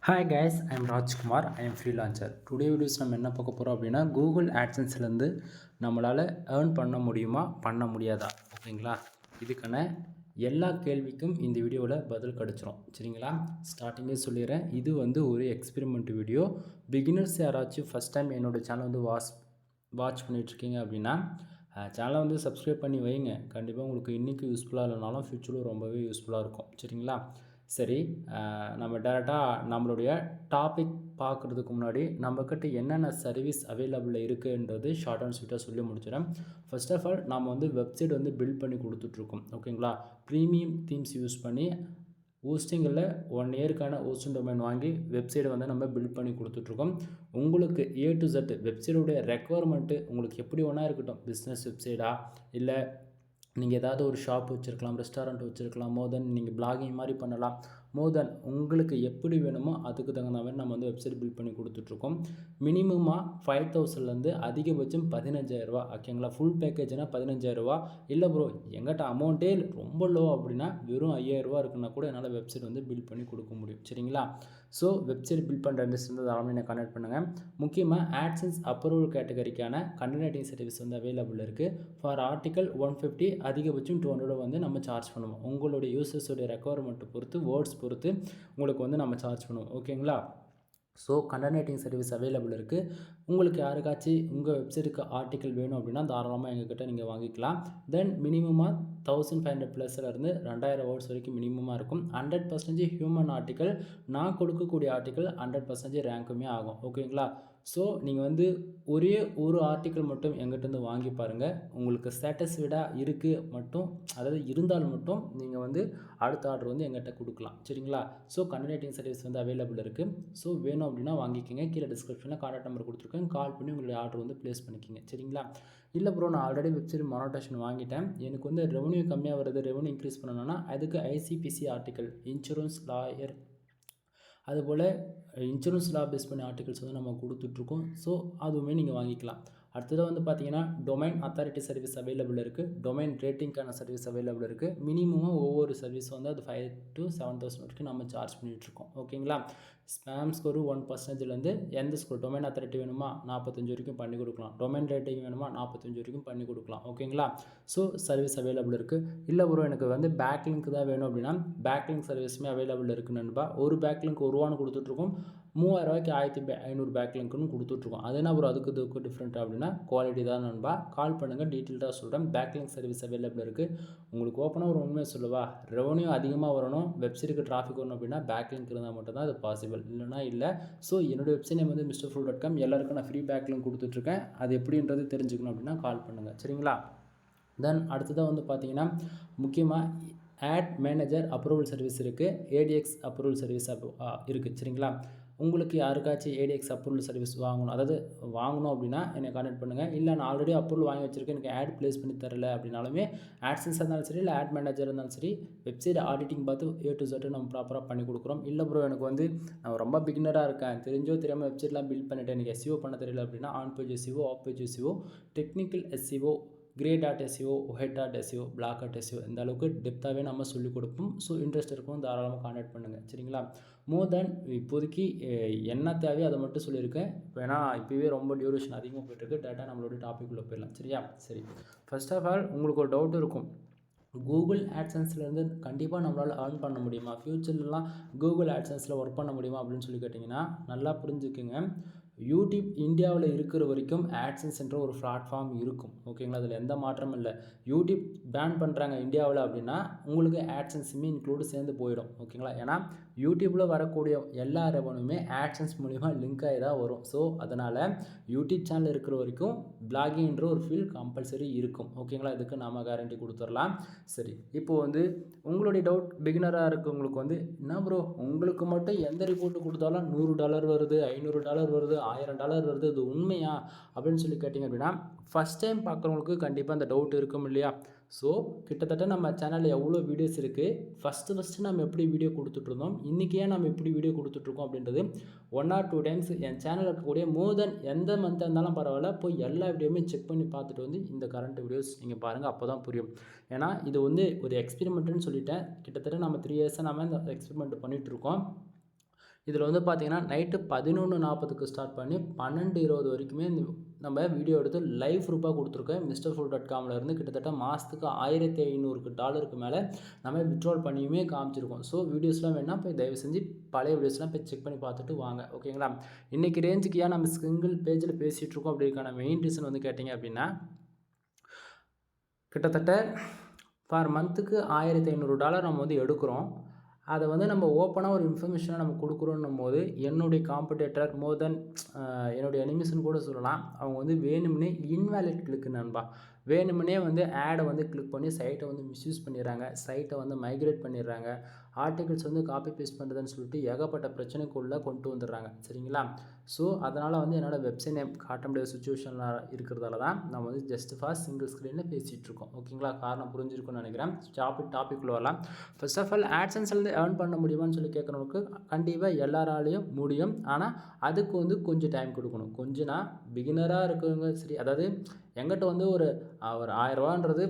Hi guys, I'm Rajkumar. I am freelancer. Today videos நம்ம என்ன பார்க்க போகிறோம் அப்படின்னா, கூகுள் ஆட்சன்ஸ்லேருந்து நம்மளால் ஏர்ன் பண்ண முடியுமா, பண்ண முடியாதா, ஓகேங்களா? இதுக்கான எல்லா கேள்விக்கும் இந்த வீடியோவில் பதில் கிடச்சிரும், சரிங்களா? ஸ்டார்டிங்கே சொல்லிடுறேன், இது வந்து ஒரு எக்ஸ்பெரிமெண்ட் வீடியோ. பிகினர்ஸ் யாராச்சும் ஃபஸ்ட் டைம் என்னோடய சேனல் வந்து வாட்ச் பண்ணிகிட்ருக்கீங்க அப்படின்னா சேனலை வந்து சப்ஸ்கிரைப் பண்ணி வைங்க. கண்டிப்பாக உங்களுக்கு இன்றைக்கி யூஸ்ஃபுல்லாக இல்லைனாலும் ஃப்யூச்சரில் ரொம்பவே யூஸ்ஃபுல்லாக இருக்கும், சரிங்களா? சரி, நம்ம டேரெக்டாக நம்மளுடைய டாபிக் பார்க்குறதுக்கு முன்னாடி நம்மக்கிட்ட என்னென்ன சர்வீஸ் அவைலபிளில் இருக்குன்றது ஷார்ட் அண்ட் ஸ்வீட்டாக சொல்லி முடிச்சிடறேன். ஃபர்ஸ்ட் ஆஃப் ஆல் நம்ம வந்து வெப்சைட் வந்து பில்ட் பண்ணி கொடுத்துட்ருக்கோம், ஓகேங்களா? ப்ரீமியம் தீம்ஸ் யூஸ் பண்ணி ஹோஸ்டிங்கில் 1 இயருக்கான ஹோஸ்டிங் டொமைன் வாங்கி வெப்சைட்டை வந்து நம்ம பில்ட் பண்ணி கொடுத்துட்ருக்கோம். உங்களுக்கு A to Z வெப்சைட்டோடைய ரெக்குவயர்மெண்ட்டு உங்களுக்கு எப்படி ஒன்றா இருக்கட்டும், பிஸ்னஸ் வெப்சைட்டா இல்லை நீங்கள் ஏதாவது ஒரு ஷாப் வச்சுருக்கலாம், ரெஸ்டாரண்ட் வச்சுருக்கலாம், நீங்கள் பிளாகிங் மாதிரி பண்ணலாம். உங்களுக்கு எப்படி வேணுமோ அதுக்கு தகுந்த மாதிரி நம்ம வந்து வெப்சைட் பில்ட் பண்ணி கொடுத்துட்ருக்கோம். மினிமமாக 5000லேருந்து அதிகபட்சம் 15000, ஓகேங்களா? ஃபுல் பேக்கேஜ்னால் 15000. இல்லை ப்ரோ எங்கிட்ட அமௌண்ட்டே ரொம்ப லோ அப்படின்னா வெறும் 5000 இருக்குன்னா கூட என்னால் வெப்சைட் வந்து பில்ட் பண்ணி கொடுக்க முடியும், சரிங்களா? ஸோ வெப்சைட் பில்ட் பண்ணுற இண்டஸ்ட்ரி வந்து தாராளமாக என்னை கனெக்ட் பண்ணுங்கள். முக்கியமாக ஆட்சன்ஸ் அப்ரூவல் கேட்டகரிக்கான கண்டென்ட் ரைட்டிங் சர்வீஸ் வந்து அவைலபிள் இருக்குது. ஃபார் ஆர்டிக்கல் 150 அதிகபட்சம் 200 வந்து நம்ம சார்ஜ் பண்ணுவோம். உங்களுடைய யூசர்ஸோடைய ரெக்குவயர்மெண்ட்டை பொறுத்து, வேர்ட்ஸ் பொறுத்து உங்களுக்கு வந்து நம்ம சார்ஜ் பண்ணுவோம், ஓகேங்களா? So content writing service available இருக்குது. உங்களுக்கு யாருக்காச்சும் உங்கள் வெப்சைட்டுக்கு ஆர்டிக்கல் வேணும் அப்படின்னா தாராளமாக எங்ககிட்ட நீங்கள் வாங்கிக்கலாம். தென் மினிமமாக 1500 ப்ளஸ்லேருந்து 2000 வேர்ட்ஸ் வரைக்கும் மினிமமாக இருக்கும். 100% ஹியூமன் ஆர்டிக்கல், நான் கொடுக்கக்கூடிய ஆர்டிக்கல் 100% ரேங்க்குமே ஆகும், ஓகேங்களா? ஸோ நீங்கள் வந்து ஒரே ஒரு ஆர்டிக்கல் மட்டும் எங்கிட்டேருந்து வாங்கி பாருங்கள். உங்களுக்கு சாட்டிஸ்ஃபைடாக இருக்குது மட்டும், அதாவது இருந்தால் மட்டும் நீங்கள் வந்து அடுத்த ஆர்டர் வந்து எங்கிட்ட கொடுக்கலாம், சரிங்களா? ஸோ கண்டென்ட் ரைட்டிங் சர்வீஸ் வந்து அவைலபிள் இருக்குது. ஸோ வேணும் அப்படின்னா வாங்கிக்கோங்க. கீழே டிஸ்கிரிப்ஷனில் கான்டாக்ட் நம்பர் கொடுத்துருக்கேன், கால் பண்ணி உங்களுடைய ஆர்டர் வந்து ப்ளேஸ் பண்ணிக்கிங்க, சரிங்களா? இல்லை ப்ரோ நான் ஆல்ரெடி வெப்சைட் மானிட்டைசேஷன் வாங்கிட்டேன், எனக்கு வந்து ரெவன்யூ கம்மியாக வருது, ரெவன்யூ இன்க்ரீஸ் பண்ணணும்னா அதுக்கு ஐசிபிசி ஆர்டிக்கல், இன்சூரன்ஸ் லாயர், அதுபோல் இன்சூரன்ஸ் லா பேஸ் பண்ணி ஆர்டிகல்ஸ் வந்து நம்ம கொடுத்துட்ருக்கோம். ஸோ அதுவுமே நீங்கள் வாங்கிக்கலாம். அடுத்தது வந்து பார்த்தீங்கன்னா டொமைன் அத்தாரிட்டி சர்வீஸ் அவைலபிள் இருக்குது. டொமைன் ரேட்டிங்க்கான சர்வீஸ் அவைலபிள் இருக்குது. மினிமமாக ஒவ்வொரு சர்வீஸ் வந்து அது 5,000 to 7,000 வரைக்கும் நம்ம சார்ஜ் பண்ணிகிட்ருக்கோம், ஓகேங்களா? ஸ்பேம் ஸ்கோர் 1%லேருந்து எந்த ஸ்கோர், டொமைன் அத்தாரிட்டி வேணுமா 45 வரைக்கும் பண்ணி கொடுக்கலாம், டொமைன் ரேட்டிங் வேணுமா 45 வரைக்கும் பண்ணி கொடுக்கலாம், ஓகேங்களா? ஸோ சர்வீஸ் அவைலபிள் இருக்குது. இல்லை ப்ரோ எனக்கு வந்து பேக் லிங்க் தான் வேணும் அப்படின்னா பேக் லிங்க் சர்வீஸுமே அவைலபிள் இருக்குது நண்பா. ஒரு பேக் லிங்க் 1 ரூபான்னு கொடுத்துட்ருக்கோம். 3000க்கு 1500 பேக் லிங்க்னு கொடுத்துட்ருக்கோம். அது என்ன ப்ரோ அதுக்கு டிஃப்ரெண்ட் அப்படின்னா குவாலிட்டி தான் நண்பா. கால் பண்ணுங்கள், டீட்டெயில்டாக சொல்கிறேன். பேக் லிங்க் சர்வீஸ் அவைலபிள் இருக்குது. உங்களுக்கு ஓப்பனாக ஒரு உண்மையை சொல்லவா, ரெவன்யூ அதிகமாக வரணும், வெப்சைட்டுக்கு டிராஃபிக் வரணும் அப்படின்னா பேக் லிங்க் இருந்தால் மட்டும்தான் அது பாசிபிள், இல்லைனா இல்லை. ஸோ என்னோடய வெப்சைட் நேம் வந்து mrfool.com. எல்லாருக்கும் நான் ஃப்ரீ பேக் லிங்க் கொடுத்துட்ருக்கேன். அது எப்படின்றது தெரிஞ்சுக்கணும் அப்படின்னா கால் பண்ணுங்கள், சரிங்களா? தென் அடுத்ததாக வந்து பார்த்தீங்கன்னா முக்கியமாக ஆட் மேனேஜர் அப்ரூவல் சர்வீஸ் இருக்குது, ஏடிஎக்ஸ் அப்ரூவல் சர்வீஸ் இருக்குது, சரிங்களா? உங்களுக்கு யாருக்காச்சும் ஏடிஎக்ஸ் அப்ரூவல் சர்வீஸ் வாங்கணும் அப்படின்னா என்னை கான்டாக்ட் பண்ணுங்கள். இல்லை நான் ஆல்ரெடி அப்ரூவல் வாங்கி வச்சுருக்கேன், எனக்கு ஆட் ப்ளேஸ் பண்ணி தரல அப்படின்னாலுமே ஆட்சன்ஸாக இருந்தாலும் சரி, இல்லை ஆட் மேனேஜர் இருந்தாலும் சரி, வெப்சைட் ஆடிட்டிங் பார்த்து A to Z நம்ம ப்ராப்பராக பண்ணி கொடுக்குறோம். இல்லை ப்ரோ எனக்கு வந்து நான் ரொம்ப பிகினராக இருக்கேன், தெரிஞ்சோ தெரியாமல் வெப்சைட்லாம் பில்ட் பண்ணிவிட்டேன், எனக்கு SEO பண்ண தெரியல அப்படின்னா on page SEO, off page SEO, technical SEO, grey.seo, white.seo, black.seo இந்த அளவுக்கு டெப்த்தாகவே நம்ம சொல்லிக் கொடுப்போம். ஸோ இன்ட்ரெஸ்ட் இருக்கும், தாராளமாக கான்டாக்ட் பண்ணுங்கள், சரிங்களா? இப்போதைக்கு என்ன தேவையோ அதை மட்டும் சொல்லியிருக்கேன். ஏன்னா இப்போவே ரொம்ப டியூரேஷன் அதிகமாக போய்ட்டுருக்கு. டேட்டா நம்மளோட டாபிக் உள்ள போயிடலாம், சரியா? சரி, ஃபர்ஸ்ட் ஆஃப் ஆல் உங்களுக்கு ஒரு டவுட் இருக்கும், கூகுள் ஆட்சன்ஸ்லேருந்து கண்டிப்பாக நம்மளால் ஏர்ன் பண்ண முடியுமா, ஃப்யூச்சர்லாம் கூகுள் ஆட்சன்ஸில் ஒர்க் பண்ண முடியுமா அப்படின்னு சொல்லி கேட்டிங்கன்னா நல்லா புரிஞ்சுக்குங்க. யூடியூப் இந்தியாவில் இருக்கிற வரைக்கும் ஆட்சன்ஸ் என்ற ஒரு பிளாட்ஃபார்ம் இருக்கும், ஓகேங்களா? அதில் எந்த மாற்றமும் இல்லை. யூடியூப் பேன் பண்ணுறாங்க இந்தியாவில் அப்படின்னா உங்களுக்கு ஆட்சன்ஸுமே இன்க்ளூடு சேர்ந்து போயிடும், ஓகேங்களா? ஏன்னா யூடியூப்பில் வரக்கூடிய எல்லா ரெவனுமே ஆட்சன்ஸ் மூலிமா லிங்க் ஆகி தான் வரும். ஸோ அதனால் யூடியூப் சேனல் இருக்கிற வரைக்கும் பிளாகிங்ன்ற ஒரு ஃபீல்ட் கம்பல்சரி இருக்கும், ஓகேங்களா? இதுக்கு நாம் கேரண்டி கொடுத்துடலாம். சரி, இப்போது வந்து உங்களுடைய டவுட், பிகினராக இருக்கவங்களுக்கு வந்து என்ன ப்ரோ உங்களுக்கு மட்டும் எந்த ரிப்போர்ட்டு கொடுத்தாலும் $100 வருது, $500 வருது, $1000 வருது, இது உண்மையா அப்படின்னு சொல்லி கேட்டிங்க அப்படின்னா ஃபஸ்ட் டைம் பார்க்குறவங்களுக்கு கண்டிப்பாக அந்த டவுட் இருக்கும் இல்லையா? ஸோ கிட்டத்தட்ட நம்ம சேனலில் எவ்வளோ வீடியோஸ் இருக்குது, ஃபஸ்ட்டு நம்ம எப்படி வீடியோ கொடுத்துட்ருந்தோம், இன்றைக்கி ஏன் நம்ம எப்படி வீடியோ கொடுத்துட்ருக்கோம் அப்படின்றது 1 or 2 டைம்ஸ் என் சேனலில் இருக்கக்கூடிய மோர் தென் எந்த மந்த்தாக இருந்தாலும் பரவாயில்ல போய் எல்லா வீடியோவுமே செக் பண்ணி பார்த்துட்டு வந்து இந்த கரண்ட் வீடியோஸ் நீங்கள் பாருங்கள், அப்போ தான் புரியும். ஏன்னா இது வந்து ஒரு எக்ஸ்பெரிமெண்ட்டுன்னு சொல்லிட்டேன். கிட்டத்தட்ட நம்ம 3 இயர்ஸாக நம்ம இந்த எக்ஸ்பெரிமெண்ட் பண்ணிகிட்ருக்கோம். இதில் வந்து பார்த்தீங்கன்னா நைட்டு 11:40க்கு ஸ்டார்ட் பண்ணி 12:20 வரைக்குமே நம்ம வீடியோ எடுத்து லைவ் ப்ரூஃபாக கொடுத்துருக்கேன். MrFool.comல இருந்து கிட்டத்தட்ட மாதத்துக்கு $1500 மேலே நம்ம விட்ரால் பண்ணியுமே காமிச்சிருக்கோம். ஸோ வீடியோஸ்லாம் வேணா போய் தயவு செஞ்சு பழைய வீடியோஸ்லாம் போய் செக் பண்ணி பார்த்துட்டு வாங்க. ஓகேங்களா? இன்றைக்கி ரேஞ்சுக்கு ஏன் நம்ம சிங்கிள் பேஜில் பேசிகிட்டு இருக்கோம் அப்படிங்கிறதுக்கான மெயின் ரீசன் வந்து கேட்டிங்க அப்படின்னா, கிட்டத்தட்ட பர் மந்த்துக்கு $1500 நம்ம வந்து எடுக்கிறோம். அதை வந்து நம்ம ஓப்பனாக ஒரு இன்ஃபர்மேஷனை நம்ம கொடுக்குறோன்னும் போது என்னுடைய காம்படேட்டர் மோர் தென் என்னுடைய எனிமிஸ்ன்னு கூட சொல்லலாம். அவங்க வந்து வேணும்னே இன்வேலிட் கிளிக்கு நண்பா, வேணும்னே வந்து ஆடை வந்து கிளிக் பண்ணி சைட்டை வந்து மிஸ்யூஸ் பண்ணிடுறாங்க, சைட்டை வந்து மைக்ரேட் பண்ணிடுறாங்க, ஆர்டிகல்ஸ் வந்து காப்பி பேஸ்ட் பண்ணுறதுன்னு சொல்லிட்டு ஏகப்பட்ட பிரச்சனைக்குள்ளே கொண்டு வந்துடுறாங்க. சரிங்களா? ஸோ அதனால் வந்து என்னோடய வெப்சைட் நேம் காட்ட முடியாத சுச்சுவேஷனில் இருக்கிறதால தான் நம்ம வந்து ஜஸ்ட் ஃபாஸ்ட் சிங்கிள் ஸ்க்ரீனில் பேசிகிட்ருக்கோம். ஓகேங்களா? காரணம் புரிஞ்சிருக்குன்னு நினைக்கிறேன். டாபிக்குள்ளே வரலாம். ஃபர்ஸ்ட் ஆஃப் ஆல் ஆட்சன்ஸ்லேருந்து ஏர்ன் பண்ண முடியுமான்னு சொல்லி கேட்குறவங்களுக்கு கண்டிப்பாக எல்லாராலையும் முடியும். ஆனால் அதுக்கு வந்து கொஞ்சம் டைம் கொடுக்கணும். கொஞ்சம் நான் பிகினராக இருக்கவங்க சரி, அதாவது எங்கிட்ட வந்து ஒரு 1000ரூவான்றது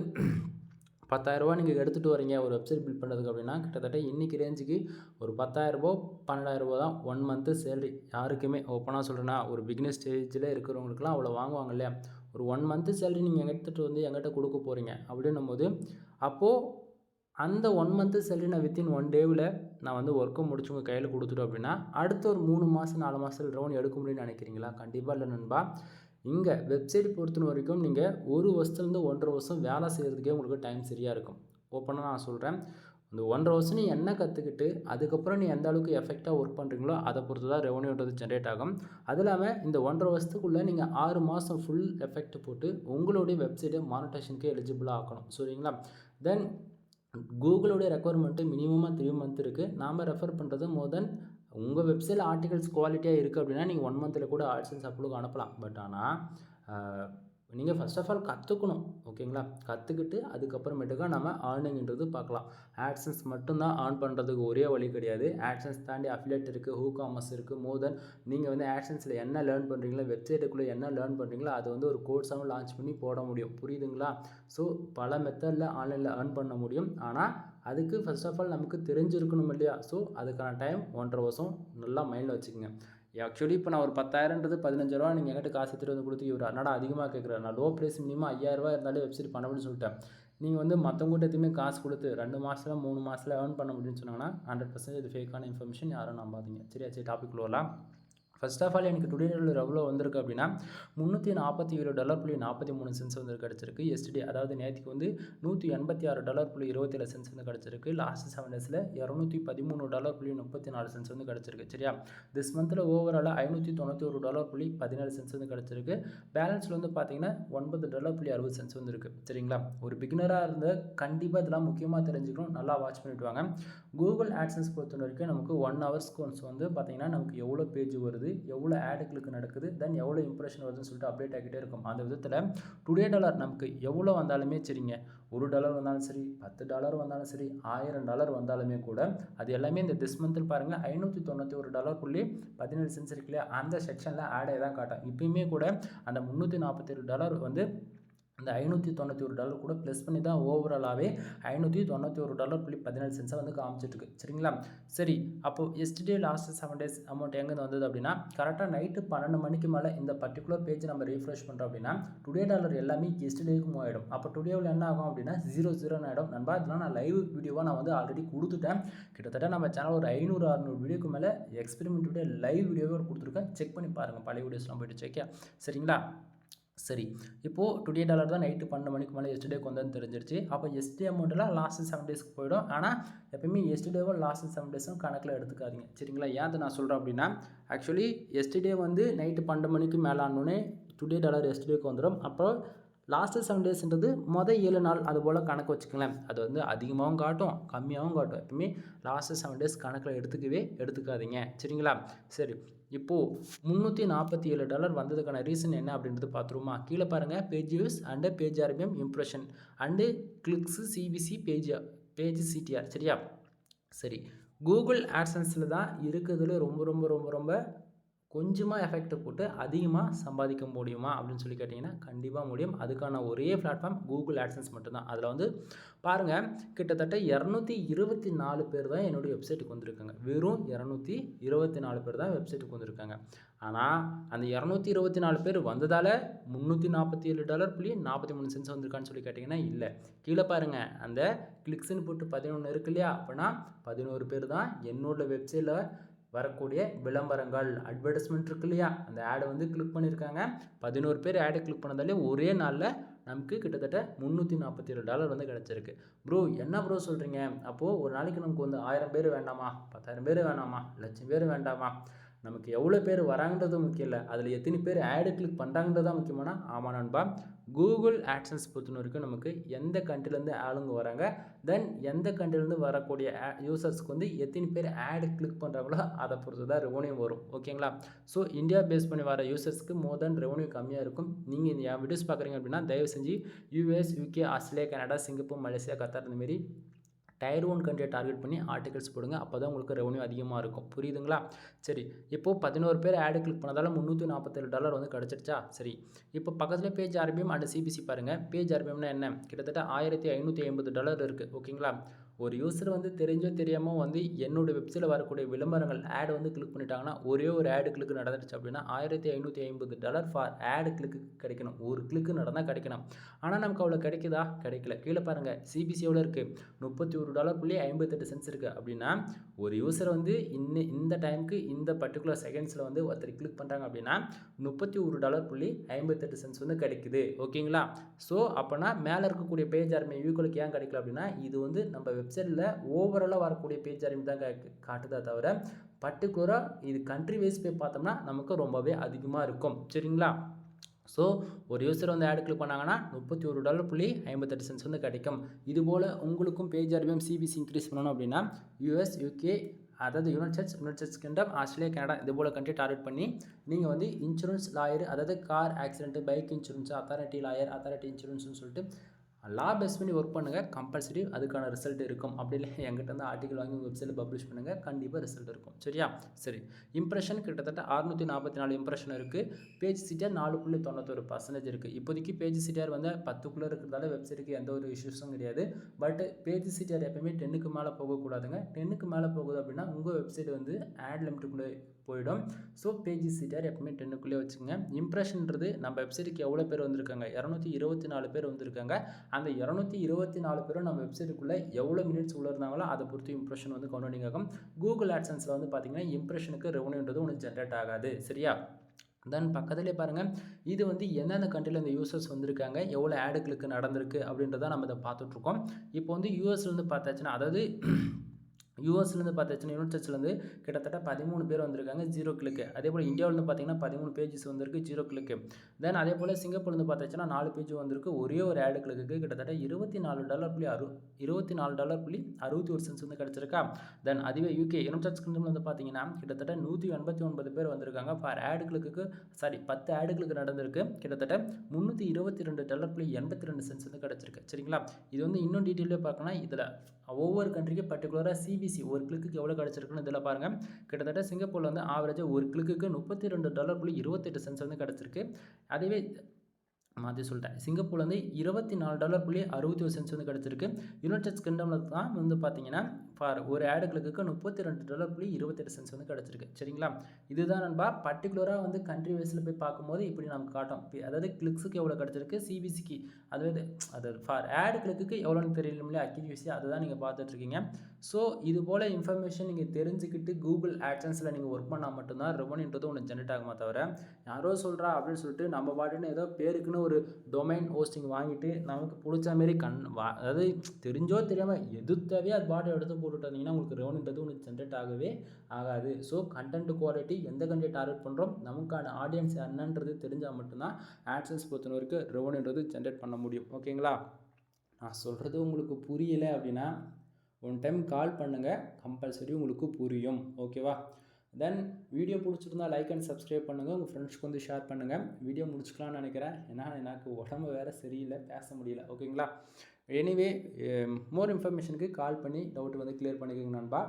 10,000 நீங்கள் எடுத்துகிட்டு வரீங்க ஒரு வெப்சைட் பில்ட் பண்ணுறதுக்கு அப்படின்னா, கிட்டத்தட்ட இன்றைக்கி ரேஞ்சுக்கு ஒரு 10,000 12,000 தான் 1 மந்த்து சேலரி. யாருக்குமே ஓப்பனாக சொல்கிறேன்னா, ஒரு பிகினர் ஸ்டேஜில் இருக்கிறவங்களுக்குலாம் அவ்வளோ வாங்குவாங்க இல்லையா? ஒரு 1 மந்த்து சேலரி நீங்கள் எடுத்துகிட்டு வந்து எங்கிட்ட கொடுக்க போகிறீங்க அப்படின்னும் போது, அப்போது அந்த 1 மந்த்து சேலரி நான் வித்தின் 1 டேவில் நான் வந்து ஒர்க்கை முடிச்சு உங்கள் கையில் கொடுத்துட்டோம் அப்படின்னா, அடுத்த ஒரு 3 மாதம் 4 மாதத்தில் லோன் எடுக்க முடியும்னு நினைக்கிறீங்களா? கண்டிப்பாக இல்லை நண்பா. இங்கே வெப்சைட் பொறுத்த வரைக்கும் நீங்கள் 1 வருஷத்துலேருந்து 1.5 வருஷம் வேலை செய்கிறதுக்கே உங்களுக்கு டைம் சரியாக இருக்கும். ஓப்பனாக நான் சொல்கிறேன். இந்த 1.5 வருஷம் நீ என்ன கற்றுக்கிட்டு அதுக்கப்புறம் நீ எந்த அளவுக்கு எஃபெக்டாக ஒர்க் பண்ணுறீங்களோ அதை பொறுத்து தான் ரெவன்யூன்றது ஜென்ரேட் ஆகும். அது இல்லாமல் இந்த 1.5 வருஷத்துக்குள்ளே நீங்கள் 6 மாதம் ஃபுல் எஃபெக்ட் போட்டு உங்களுடைய வெப்சைட்டை மானிட்டேஷனுக்கு எலிஜிபிளாக ஆக்கணும். சரிங்களா? தென் கூகுளோடைய ரெக்குவயர்மெண்ட்டு மினிமமாக 3 மந்த் இருக்குது. நாம் ரெஃபர் பண்ணுறது மோர் தென் உங்கள் வெப்சைட்டில் ஆர்டிகல்ஸ் குவாலிட்டியாக இருக்குது அப்படின்னா நீங்கள் 1 மந்தில் கூட ஆட்சன்ஸ் அப்லோட் அனுப்பலாம். பட் ஆனால் நீங்கள் ஃபர்ஸ்ட் ஆஃப் ஆல் கற்றுக்கணும். ஓகேங்களா? கற்றுக்கிட்டு அதுக்கப்புறமேட்டுக்கா நம்ம ஏர்னிங்கிறது பார்க்கலாம். ஆட்சன்ஸ் மட்டும்தான் ஏர்ன் பண்ணுறதுக்கு ஒரே வழி கிடையாது. ஆட்சன்ஸ் தாண்டி அஃபிலியேட் இருக்குது, WooCommerce இருக்குது. மோர் தென் நீங்கள் வந்து ஆட்சன்ஸில் என்ன லேர்ன் பண்ணுறீங்களோ, வெப்சைட்டுக்குள்ளே என்ன லேர்ன் பண்ணுறீங்களோ அது வந்து ஒரு கோர்ஸாகவும் லான்ச் பண்ணி போட முடியும். புரியுதுங்களா? ஸோ பல மெத்தடில் ஆன்லைனில் ஏர்ன் பண்ண முடியும். ஆனால் அதுக்கு ஃபர்ஸ்ட் ஆஃப் ஆல் நமக்கு தெரிஞ்சிருக்கணும் இல்லையா? ஸோ அதுக்கான டைம் 1.5 வருஷம் நல்லா மைண்டில் வச்சுக்கோங்க. ஆக்சுவலி இப்போ நான் ஒரு 10,000ன்றது 15,000 நீங்கள் எங்கிட்ட காசு எடுத்துகிட்டு வந்து கொடுத்து இவர் என்னடா அதிகமாக கேட்குறாரு, நான் லோ ப்ரைஸ் மினிமம் 5,000 இருந்தாலே வெப்சைட் பண்ண முடியும்னு சொல்லிட்டேன். நீங்கள் வந்து மற்றவங்ககிட்ட எதுவுமே காசு கொடுத்து 2 மாதத்தில் 3 மாதத்தில் ஏர்ன் பண்ண முடியும்னு சொன்னாங்கன்னா 100% இது ஃபேக்கான இன்ஃபர்மேஷன், யாரும் நம்பாதீங்க. சரியா? சரி, டாபிக் வரலாம். ஃபர்ஸ்ட் ஆஃப் ஆல் எனக்கு டுடே எவ்வளோ வந்திருக்கு அப்படின்னா $347.43 வந்து கிடச்சிருக்கு. எஸ்டே அதாவது நேற்றுக்கு வந்து $186.27 வந்து கிடச்சிருக்கு. லாஸ்ட் 7 டேஸில் $213.34 வந்து கிடச்சிருக்கு. சரியா? திஸ் மந்தில் ஓவராலாக $591.17 வந்து கிடச்சிருக்கு. பேலன்ஸில் வந்து பார்த்தீங்கன்னா $9.60 வந்து இருக்குது. சரிங்களா? ஒரு பிகினராக இருந்த கண்டிப்பாக இதெல்லாம் முக்கியமாக தெரிஞ்சுக்கணும். நல்லா வாட்ச் பண்ணிட்டு வாங்க. கூகுள் ஆட்சன்ஸ் பொறுத்த வரைக்கும் நமக்கு 1 ஹவர்ஸ்க்கு ஒன்ஸ் வந்து பார்த்தீங்கன்னா நமக்கு எவ்வளோ பேஜ் வருது, எவ்வளோ ஆடுகளுக்கு நடக்குது, தென் எவ்வளோ இம்ப்ரெஷன் வருதுன்னு சொல்லிட்டு அப்டேட் ஆகிட்டே இருக்கும். அந்த விதத்தில் டுடே டாலர் நமக்கு எவ்வளோ வந்தாலுமே சரிங்க, $1 வந்தாலும் சரி, $10 வந்தாலும் சரி, $1000 வந்தாலுமே கூட அது எல்லாமே இந்த திஸ் மந்தில் பாருங்கள் $591.17 இருக்கு இல்லையா, அந்த செக்ஷனில் ஆடே தான் காட்டும். இப்பயுமே கூட அந்த $347 வந்து அந்த $591 கூட ப்ளஸ் பண்ணி தான் ஓவராலாகவே $591.17 வந்து காமிச்சிட்ருக்கு. சரிங்களா? சரி, அப்போது எஸ்டே லாஸ்ட் 7 டேஸ் அமௌண்ட் எங்கேருந்து வந்தது அப்படின்னா, கரெக்டாக நைட்டு 12 மணிக்கு மேலே இந்த பர்டிகுலர் பேஜ் நம்ம ரீஃப்ரெஷ் பண்ணுறோம் அப்படின்னா டுடே டாலர் எல்லாமே எஸ்டேக்கு மூவ் ஆகிடும். அப்போ டுடேவில் என்ன ஆகும் அப்படின்னா 0 ஆகிடும். நண்பா, இதெல்லாம் நான் லைவ் வீடியோவாக நான் வந்து ஆல்ரெடி கொடுத்துட்டேன். கிட்டத்தட்ட நம்ம சேனல் ஒரு 500-600 வீடியோக்கு மேலே எக்ஸ்பெரிமெண்ட் வீடியோ லைவ் வீடியோவே கொடுத்துருக்கேன். செக் பண்ணி பாருங்கள், பழைய வீடியோஸ்லாம் போய்ட்டு செக். சரிங்களா? சரி, இப்போது டுடே டாலர் தான் நைட்டு 12 மணிக்கு மேலே எஸ்டேக்கு வந்ததுன்னு தெரிஞ்சிருச்சு. அப்போ எஸ்டே அமௌண்ட்டெல்லாம் லாஸ்ட் 7 டேஸ்க்கு போயிடும். ஆனால் எப்பயுமே எஸ்டேவும் லாஸ்ட் 7 டேஸும் கணக்கில் எடுத்துக்காதீங்க. சரிங்களா? ஏன் நான் சொல்கிறேன் அப்படின்னா, ஆக்சுவலி எஸ்டே வந்து நைட்டு 12 மணிக்கு மேலே ஆனோடனே டுடே டாலர் எஸ்டேக்கு வந்துடும். அப்புறம் லாஸ்ட்டு 7 டேஸ்ன்றது மொதல் 7 நாள் அது போல் கணக்கு வச்சுக்கலாம். அது வந்து அதிகமாகவும் காட்டும், கம்மியாகவும் காட்டும். எப்பவுமே லாஸ்ட்டு 7 டேஸ் கணக்கில் எடுத்துக்காதீங்க. சரிங்களா? சரி, இப்போது $347 வந்ததுக்கான ரீசன் என்ன அப்படின்றது பார்த்துருமா? கீழே பாருங்கள், page views and page RPM, impression and clicks, CPC, page CTR. சரியா? சரி, கூகுள் ஆட்சன்ஸில் தான் இருக்கிறதுல ரொம்ப ரொம்ப ரொம்ப ரொம்ப கொஞ்சமாக எஃபெக்ட் போட்டு அதிகமாக சம்பாதிக்க முடியுமா அப்படின்னு சொல்லி கேட்டிங்கன்னா கண்டிப்பாக முடியும். அதுக்கான ஒரே பிளாட்ஃபார்ம் கூகுள் ஆட்சன்ஸ் மட்டும்தான். அதில் வந்து பாருங்கள், கிட்டத்தட்ட 224 பேர் தான் என்னுடைய வெப்சைட்டுக்கு வந்திருக்காங்க. வெறும் 224 பேர் தான் வெப்சைட்டுக்கு வந்திருக்காங்க. ஆனால் அந்த 224 பேர் வந்ததால் $347.43 வந்திருக்கான்னு சொல்லி கேட்டிங்கன்னா இல்லை. கீழே பாருங்கள், அந்த கிளிக்ஸ்ன்னு போட்டு 11 இருக்கு இல்லையா, அப்படின்னா 11 பேர் தான் என்னோடய வெப்சைட்டில் வரக்கூடிய விளம்பரங்கள் அட்வர்டைஸ்மெண்ட் இருக்கு இல்லையா, அந்த ஆடை வந்து கிளிக் பண்ணியிருக்காங்க. 11 பேர் ஆடை கிளிக் பண்ணதாலே ஒரே நாளில் நமக்கு கிட்டத்தட்ட $347 வந்து கிடச்சிருக்கு. ப்ரோ என்ன ப்ரோ சொல்கிறீங்க? அப்போது ஒரு நாளைக்கு நமக்கு வந்து 1000 பேர் வேண்டாமா, 10,000 பேர் வேணாமா, 1,00,000 பேர் வேண்டாமா? நமக்கு எவ்வளோ பேர் வராங்கன்றது முக்கியம் இல்லை, அதில் எத்தனை பேர் ஆடு கிளிக் பண்ணுறாங்கன்றது தான் முக்கியமான. ஆமாம் நண்பா, கூகுள் ஆட்சன்ஸ் பொறுத்த வரைக்கும் நமக்கு எந்த கண்ட்ரிலேருந்து ஆளுங்க வராங்க, தென் எந்த கண்ட்ரிலேருந்து வரக்கூடிய யூசர்ஸ்க்கு வந்து எத்தனை பேர் ஆடு கிளிக் பண்ணுறாங்களோ அதை பொறுத்து தான் ரெவன்யூ வரும். ஓகேங்களா? ஸோ இந்தியா பேஸ் பண்ணி வர யூசர்ஸ்க்கு மோர் தென் ரெவன்யூ கம்மியாக இருக்கும். நீங்கள் இந்த வீடியோஸ் பார்க்குறீங்க அப்படின்னா தயவு செஞ்சு US, UK, Australia, Canada, Singapore, Malaysia, Qatar இந்தமாரி Tier 1 கண்ட்ரியை டார்கெட் பண்ணி ஆர்டிகல்ஸ் போடுங்க. அப்போ தான் உங்களுக்கு ரெவன்யூ அதிகமாக இருக்கும். புரியுதுங்களா? சரி, இப்போது 11 பேர் ஆடு கிளிக் பண்ணதால் $347 வந்து கிடச்சிருச்சா? சரி, இப்போ பக்கத்தில் பேஜ் ஆர்பிஎம் அண்ட் சிபிசி பாருங்கள். பேஜ் ஆர்பிஎம்னா என்ன? கிட்டத்தட்ட $1550 இருக்குது. ஓகேங்களா? ஒரு யூசர் வந்து தெரிஞ்சோ தெரியாமல் வந்து என்னோடய வெப்சைட்டில் வரக்கூடிய விளம்பரங்கள் ஆடு வந்து கிளிக் பண்ணிட்டாங்கன்னா, ஒரே ஒரு ஆடு கிளிக் நடந்துச்சு அப்படின்னா $1550 ஃபார் ஆடு கிளிக்கு கிடைக்கணும். ஒரு கிளிக்கு நடந்தால் கிடைக்கணும். ஆனால் நமக்கு அவ்வளோ கிடைக்குதா? கிடைக்கல. கீழே பாருங்கள், சிபிசி எவ்வளோ இருக்குது? $31.58 இருக்குது. அப்படின்னா ஒரு யூசர் வந்து இந்த டைமுக்கு இந்த பர்டிகுலர் செகண்ட்ஸில் வந்து ஒருத்தர் கிளிக் பண்ணுறாங்க அப்படின்னா $31.58 வந்து கிடைக்குது. ஓகேங்களா? ஸோ அப்போனா மேலே இருக்கக்கூடிய பேஜ் ஆர்மி வியூக்களுக்கு ஏன் கிடைக்கல அப்படின்னா, இது வந்து நம்ம வெப்சைட்டில் ஓவராலாக வரக்கூடிய பேஜ் ஆர்மி தான் காட்டுதா தவிர பர்டிகுலராக இது கண்ட்ரி வைஸ் போய் பார்த்தோம்னா நமக்கு ரொம்பவே அதிகமாக இருக்கும். சரிங்களா? ஸோ ஒரு யூசர் வந்து ஆட் கிளிக் பண்ணாங்கன்னா $31.58 வந்து கிடைக்கும். இதுபோல் உங்களுக்கும் பேஜ் ஆர்பிஎம் சிபிசி இன்க்ரீஸ் பண்ணணும் அப்படின்னா யூஎஸ், யூகே, அதாவது United States Kingdom, Australia, Canada இது போல் கண்ட்ரி டார்கெட் பண்ணி நீங்கள் வந்து இன்சூரன்ஸ் லாயர், அதாவது car accident, bike insurance, authority lawyer, authority இன்சூரன்ஸ்னு சொல்லிட்டு லா பேஸ் பண்ணி ஒர்க் பண்ணுங்கள். கம்பல்சரி அதுக்கான ரிசல்ட் இருக்கும். அப்படி இல்லை எங்கிட்ட வந்து ஆர்டிகல் வாங்கி உங்கள் வெப்சைட்டில் பப்ளிஷ் பண்ணுங்கள், கண்டிப்பாக ரிசல்ட் இருக்கும். சரியா? சரி, இம்ப்ரெஷன் கிட்டத்தட்ட 644 இம்ப்ரெஷன் இருக்குது. பேஜ் சிடிஆர் 4.91% இருக்குது. இப்போதைக்கு பேஜ் சிடிஆர் வந்து 10க்குள்ளே இருக்கிறதால வெப்சைட்டுக்கு எந்த ஒரு இஷ்யூஸும் கிடையாது. பட் பேஜ் சிடிஆர் எப்பவுமே 10க்கு மேலே போகக்கூடாதுங்க. 10க்கு மேலே போகுது அப்படின்னா உங்கள் வெப்சைட் வந்து ஆட் லிமிட்டுக்குள்ளே போயிடும். ஸோ பேஜ் சிடிஆர் எப்பவுமே 10க்குள்ளே வச்சுங்க. இம்ப்ரெஷன்றது நம்ம வெப்சைட்டுக்கு எவ்வளோ பேர் வந்திருக்காங்க? 224 பேர் வந்திருக்காங்க. அந்த 224 பேரும் நம்ம வெப்சைட்டுக்குள்ளே எவ்வளோ மினிட்ஸ் உள்ள இருந்தாங்களோ அதை பொறுத்து இம்ப்ரெஷன் வந்து கவுண்டிங் ஆகும். கூகுள் ஆட்சன்ஸில் வந்து பார்த்தீங்கன்னா இம்ப்ரெஷனுக்கு ரெவன்யூன்றது ஒன்று ஜென்ரேட் ஆகாது. சரியா? தென் பக்கத்துலேயே பாருங்கள், இது வந்து எந்தெந்த கண்ட்ரியில் இந்த யூசர்ஸ் வந்திருக்காங்க, எவ்வளோ ஆடு கிளிக் நடந்திருக்கு அப்படின்றத நம்ம இதை பார்த்துட்ருக்கோம். இப்போ வந்து யூஎஸ்லேருந்து பார்த்தாச்சுன்னா, அதாவது யூஎஸ்லேருந்து பார்த்தாச்சுன்னா யுனைடெட்ஸ்லேருந்து கிட்டத்தட்ட 13 பேர் வந்திருக்காங்க 0 கிளிக்கு. அதே போல் இந்தியாவிலேருந்து பார்த்தீங்கன்னா 13 பேஜஸ் வந்திருக்கு 0 கிளிக்கு. தென் அதே போல் சிங்கப்பூர்லேருந்து பார்த்தாச்சுன்னா 4 பேஜ் வந்திருக்கு ஒரே ஒரு ஆடு கிளிக்கு. கிட்டத்தட்ட $24.61 வந்து கிடச்சிருக்கா. தென் அதுவே யூகே யுனைடெட் கிங்டம் வந்து பார்த்தீங்கன்னா கிட்டத்தட்ட 189 பேர் வந்திருக்காங்க ஃபார் ஆடு கிளிக்கு. 10 ஆடு கிளிக்கு நடந்திருக்கு. கிட்டத்தட்ட $322.82 வந்து கிடச்சிருக்கு. சரிங்களா? இது வந்து இன்னும் டீட்டெயிலாக பார்க்கணும். இதில் ஒவ்வொரு கண்ட்ரிக்கு பர்டிகுலராக சிபிசி ஒரு கிளிக்கு எவ்வளோ கிடச்சிருக்குன்னு இதில் பாருங்கள். கிட்டத்தட்ட சிங்கப்பூரில் வந்து ஆவரேஜாக ஒரு கிளிக்கு $32.28 வந்து கிடச்சிருக்கு. அதுவே மாற்றி சொல்லிட்டேன், சிங்கப்பூரில் வந்து $24.61 வந்து கிடச்சிருக்கு. யுனைடெட் கிங்டமில் தான் வந்து பார்த்தீங்கன்னா ஃபார் ஒரு ஆடு கிளிக்கு $32.28 வந்து கிடச்சிருக்கு. சரிங்களா? இதுதான் நண்பா பர்டிகுலராக வந்து கண்ட்ரி வைஸில் போய் பார்க்கும்போது இப்படி நமக்கு காட்டும். அதாவது கிளிக்ஸுக்கு எவ்வளோ கிடச்சிருக்கு, சிபிசிக்கு அதாவது ஃபார் ஆடு கிளிக்கு எவ்வளோன்னு தெரியல இல்லையா, அக்யூரேசி அதுதான் நீங்கள் பார்த்துட்ருக்கீங்க. ஸோ இது போல் இன்ஃபர்மேஷன் நீங்கள் தெரிஞ்சுக்கிட்டு கூகுள் ஆட்சன்ஸில் நீங்கள் ஒர்க் பண்ணால் மட்டும்தான் ரெவன்யூன்றது ஒன்று ஜென்ரேட் ஆகுமா தவிர யாரோ சொல்கிறா அப்படின்னு சொல்லிட்டு நம்ம பாட்டுன்னு ஏதோ பேருக்குன்னு ஒரு டொமைன் ஹோஸ்டிங் வாங்கிட்டு நமக்கு பிடிச்ச மாரி அதாவது தெரிஞ்சோ தெரியாமல் எது தேவையோ அது பாட்டை எடுத்து போட்டுட்டு வந்தீங்கன்னா உங்களுக்கு ரெவன்யூன்றது ஒன்று ஜென்ரேட் ஆகவே ஆகாது. ஸோ கண்டென்ட் குவாலிட்டி எந்த கண்டென்ட் டார்கெட் பண்ணுறோம், நமக்கான ஆடியன்ஸ் என்னன்றது தெரிஞ்சால் மட்டும்தான் ஆட்சன்ஸ் பொறுத்த வரைக்கும் ரெவன்யூன்றது ஜென்ரேட் பண்ண முடியும். ஓகேங்களா? நான் சொல்கிறது உங்களுக்கு புரியலை அப்படின்னா ஒன் டைம் கால் பண்ணுங்கள், கம்பல்சரி உங்களுக்கு புரியும். ஓகேவா? தென் வீடியோ பிடிச்சிருந்தா லைக் அண்ட் சப்ஸ்கிரைப் பண்ணுங்கள், உங்கள் ஃப்ரெண்ட்ஸ்க்கு வந்து ஷேர் பண்ணுங்கள். வீடியோ முடிச்சுக்கலாம்னு நினைக்கிறேன், ஏன்னா எனக்கு உடம்பு வேறு சரியில்லை, பேச முடியல. ஓகேங்களா? எனிவே மோர் இன்ஃபர்மேஷனுக்கு கால் பண்ணி டவுட் வந்து கிளியர் பண்ணிக்கோங்க நண்பா.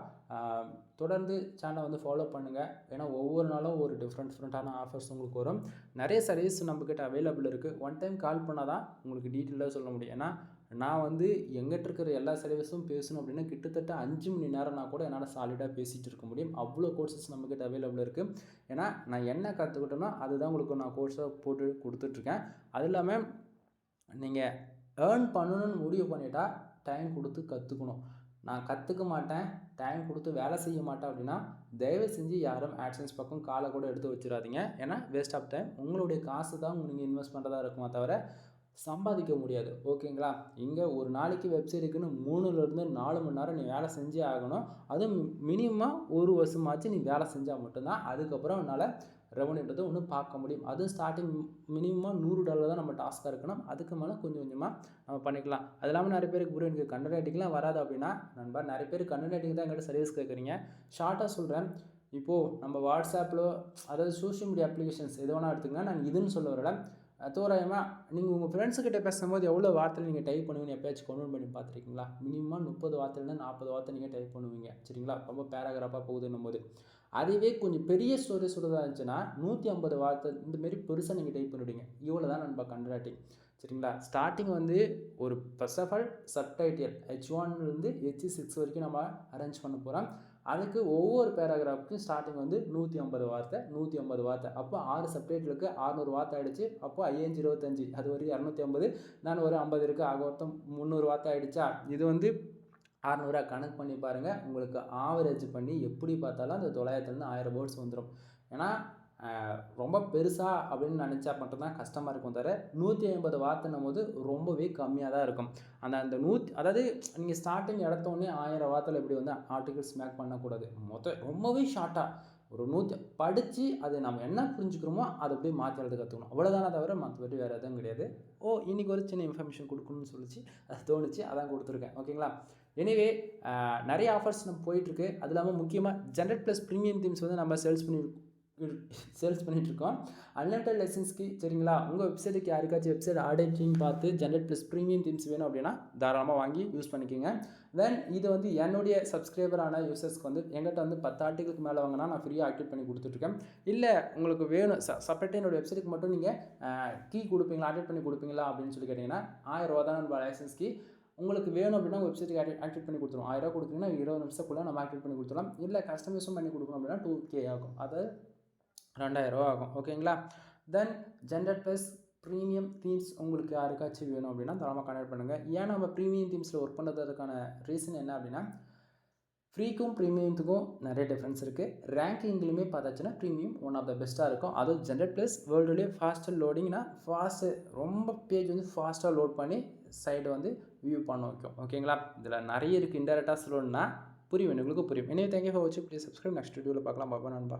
தொடர்ந்து சேனலை வந்து ஃபாலோ பண்ணுங்கள். ஏன்னா ஒவ்வொரு நாளும் ஒரு டிஃப்ரெண்ட்டான ஆஃபர்ஸ் உங்களுக்கு வரும். நிறைய சர்வீஸ் நம்மக்கிட்ட அவைலபிள் இருக்குது. ஒன் டைம் கால் பண்ணால் தான் உங்களுக்கு டீட்டெயிலாக சொல்ல முடியும். ஏன்னா நான் வந்து எங்கிட்ட இருக்கிற எல்லா சர்வீஸும் பேசணும் அப்படின்னா கிட்டத்தட்ட 5 மணி நேரம்னா கூட என்னால் சாலிடாக பேசிகிட்டு இருக்க முடியும். அவ்வளோ கோர்சஸ் நம்மக்கிட்ட அவைலபிள் இருக்குது. ஏன்னா நான் என்ன கற்றுக்கிட்டேனோ அதுதான் உங்களுக்கு நான் கோர்ஸாக போட்டு கொடுத்துட்ருக்கேன். அது இல்லாமல் நீங்கள் ஏர்ன் பண்ணணும்னு முடிவு பண்ணிட்டா டைம் கொடுத்து கற்றுக்கணும். நான் கற்றுக்க மாட்டேன், டைம் கொடுத்து வேலை செய்ய மாட்டேன் அப்படின்னா தயவு செஞ்சு யாரும் ஆட்சன்ஸ் பக்கம் காலை கூட எடுத்து வச்சிடாதீங்க. ஏன்னா வேஸ்ட் ஆஃப் டைம். உங்களுடைய காசு தான் நீங்கள் இன்வெஸ்ட் பண்ணுறதா இருக்குமா தவிர சம்பாதிக்க முடியாது. ஓகேங்களா? இங்கே ஒரு நாளைக்கு வெப்சைட்டுக்குன்னு 3லேருந்து 4 மணி நேரம் நீ வேலை செஞ்சே ஆகணும். அதுவும் மினிமம் 1 வருஷமாச்சு நீ வேலை செஞ்சால் மட்டும்தான் அதுக்கப்புறம் என்னால் ரெவன்யூன்றது ஒன்று பார்க்க முடியும். அதுவும் ஸ்டார்டிங் மினிமம் $100 தான் நம்ம டாஸ்க்காக இருக்கணும். அதுக்கு மேலே கொஞ்சம் கொஞ்சமாக நம்ம பண்ணிக்கலாம். அது இல்லாமல் நிறைய பேருக்கு புரியும், எனக்கு கண்டென்ட் ரைட்டிங்லாம் வராது அப்படின்னா நண்பா, நிறைய பேர் கண்டென்ட் ரைட்டிங் தான் எங்கிட்ட சர்வீஸ் கேட்குறீங்க. ஷார்ட்டாக சொல்கிறேன். இப்போது நம்ம வாட்ஸ்அப்பில் அதாவது சோஷியல் மீடியா அப்ளிகேஷன்ஸ் எது வேணால் எடுத்துக்கங்க. நான் இதுன்னு சொல்ல வரல. தோராயமாக நீங்கள் உங்கள் ஃப்ரெண்ட்ஸுக்கிட்ட பேசும்போது எவ்வளோ வார்த்தையில் நீங்கள் டைப் பண்ணுவீங்க எப்போயாச்சும் கவுண்ட் பண்ணி பார்த்துருக்கீங்களா? மினிமம் 30 வார்த்தையிலேருந்து 40 வார்த்தை நீங்கள் டைப் பண்ணுவீங்க. சரிங்களா? ரொம்ப பேராகிராஃபாக போகுதுன்னும் போது அதுவே கொஞ்சம் பெரிய ஸ்டோரி சொல்கிறதா இருந்துச்சுன்னா 150 வார்த்தை இந்தமாரி பெருசாக நீங்கள் டைப் பண்ணிவிடுங்க. இவ்வளோ தான் நம்ம கண்டென்ட் ரைட்டிங். சரிங்களா? ஸ்டார்டிங் வந்து ஒரு ஃபர்ஸ்ட் ஆஃப் ஆல் சப்டைட்டில் H1லேருந்து H6 வரைக்கும் நம்ம அரேஞ்ச் பண்ண போகிறோம். அதுக்கு ஒவ்வொரு பேராகிராஃபுக்கும் ஸ்டார்டிங் வந்து 150 வார்த்தை. அப்போ 6 சப்டைட்டிலுக்கு 600 வார்த்தை ஆகிடுச்சு. அப்போ 5×25 அது ஒரு 250. நான் ஒரு 50 இருக்குது. ஆக மொத்தம் 300 வார்த்தை ஆகிடுச்சா? இது வந்து 600 கணக்கு பண்ணி பாருங்கள். உங்களுக்கு ஆவரேஜ் பண்ணி எப்படி பார்த்தாலும் அந்த 900லேருந்து 1000 வேர்ட்ஸ் வந்துடும். ஏன்னா ரொம்ப பெருசாக அப்படின்னு நினச்சா மட்டும்தான் கஷ்டமாக இருக்கும். தவிர 150 வார்த்தைன்னும் போது ரொம்பவே கம்மியாக தான் இருக்கும். அந்த அதாவது நீங்கள் ஸ்டார்டிங் எடுத்தோடனே 1000 வார்த்தையில் எப்படி வந்து ஆர்டிகல்ஸ் மேக் பண்ணக்கூடாது. ரொம்பவே ஷார்ட்டாக ஒரு 100 படித்து அது நம்ம என்ன புரிஞ்சுக்கிறோமோ அதை அப்படியே மாற்றி எழுத கற்றுக்கணும். அவ்வளோதானே தவிர மற்றபடி வேறு எதுவும் கிடையாது. இன்றைக்கி ஒரு சின்ன இன்ஃபர்மேஷன் கொடுக்கணும்னு சொல்லிச்சு, அது தோணுச்சு, அதான் கொடுத்துருக்கேன். ஓகேங்களா? எனிவே நிறைய ஆஃபர்ஸ் நம்ம போயிட்டுருக்கு. அது இல்லாமல் முக்கியமாக ஜென்ரேட்+ ப்ரீமியம் தீம்ஸ் வந்து நம்ம சேல்ஸ் பண்ணிகிட்ருக்கோம். அன்லிமிட்டட் லெசன்ஸ்க்கு. சரிங்களா? உங்கள் வெப்சைட்டுக்கு யாருக்காச்சும் வெப்சைட் ஆடிட்டிங் பார்த்து ஜென்ரேட்+ ப்ரீமியம் தீம்ஸ் வேணும் அப்படின்னா தாராளமாக வாங்கி யூஸ் பண்ணிக்கோங்க. தென் இது வந்து என்னுடைய சப்ஸ்கிரைபரான யூசர்ஸ்க்கு வந்து எங்கிட்ட வந்து 10 ஆர்டிகளுக்கு மேலே வாங்கினா நான் ஃப்ரீயாக ஆக்டிவேட் பண்ணி கொடுத்துட்ருக்கேன். இல்லை உங்களுக்கு வேணும் செப்பரேட்டாக என்னோடய வெப்சைட்டுக்கு மட்டும் நீங்கள் கீ கொடுப்பீங்களா, ஆக்டிவேட் பண்ணி கொடுப்பீங்களா அப்படின்னு சொல்லி கேட்டிங்கன்னா 1000 தான் நம்ம லைசன்ஸ் கீ. உங்களுக்கு வேணும் அப்படின்னா வெப்சைட்டுக்கு ஆக்டிவேட் பண்ணி கொடுத்துருவோம். 1000 கொடுத்தீங்கன்னா 20 நிமிஷத்துக்குள்ளே நம்ம ஆக்டிவேட் பண்ணி கொடுத்துடலாம். இல்லை கஸ்டமைஸும் பண்ணி கொடுக்கணும் அப்படின்னா 2K ஆகும். அது 2000 ஆகும். ஓகேங்களா? தென் ஜென்ரேட்+ ப்ரீமியம் தீம்ஸ் உங்களுக்கு யாருக்காச்சும் வேணும் அப்படின்னா தாராளமாக கான்டாக்ட் பண்ணுங்கள். ஏன் நம்ம ப்ரீமியம் தீம்ஸில் ஒர்க் பண்ணுறதுக்கான ரீசன் என்ன அப்படின்னா, ஃப்ரீக்கும் ப்ரீமியத்துக்கும் நிறைய டிஃப்ரென்ஸ் இருக்குது. ரேங்கிங்லையுமே பார்த்தாச்சுன்னா ப்ரீமியம் ஒன் ஆஃப் த பெஸ்ட்டாக இருக்கும். அதுவும் ஜென்ரேட்+ வேர்ல்டுலேயே ஃபாஸ்ட்டாக லோடிங்னா ரொம்ப பேஜ் வந்து ஃபாஸ்ட்டாக லோட் பண்ணி சைடு வந்து வியூ பண்ண வைக்கும். ஓகேங்களா? இதில் நிறைய இருக்குது. இன்டெரக்டாக சொல்லணும்னா புரியும், உங்களுக்கு புரியும். எனவே தேங்க்யூ ஃபார் வாட்சிங். Please subscribe. நெக்ஸ்ட் வீடியோவில் பார்க்கலாம். பாப்பா நண்பா.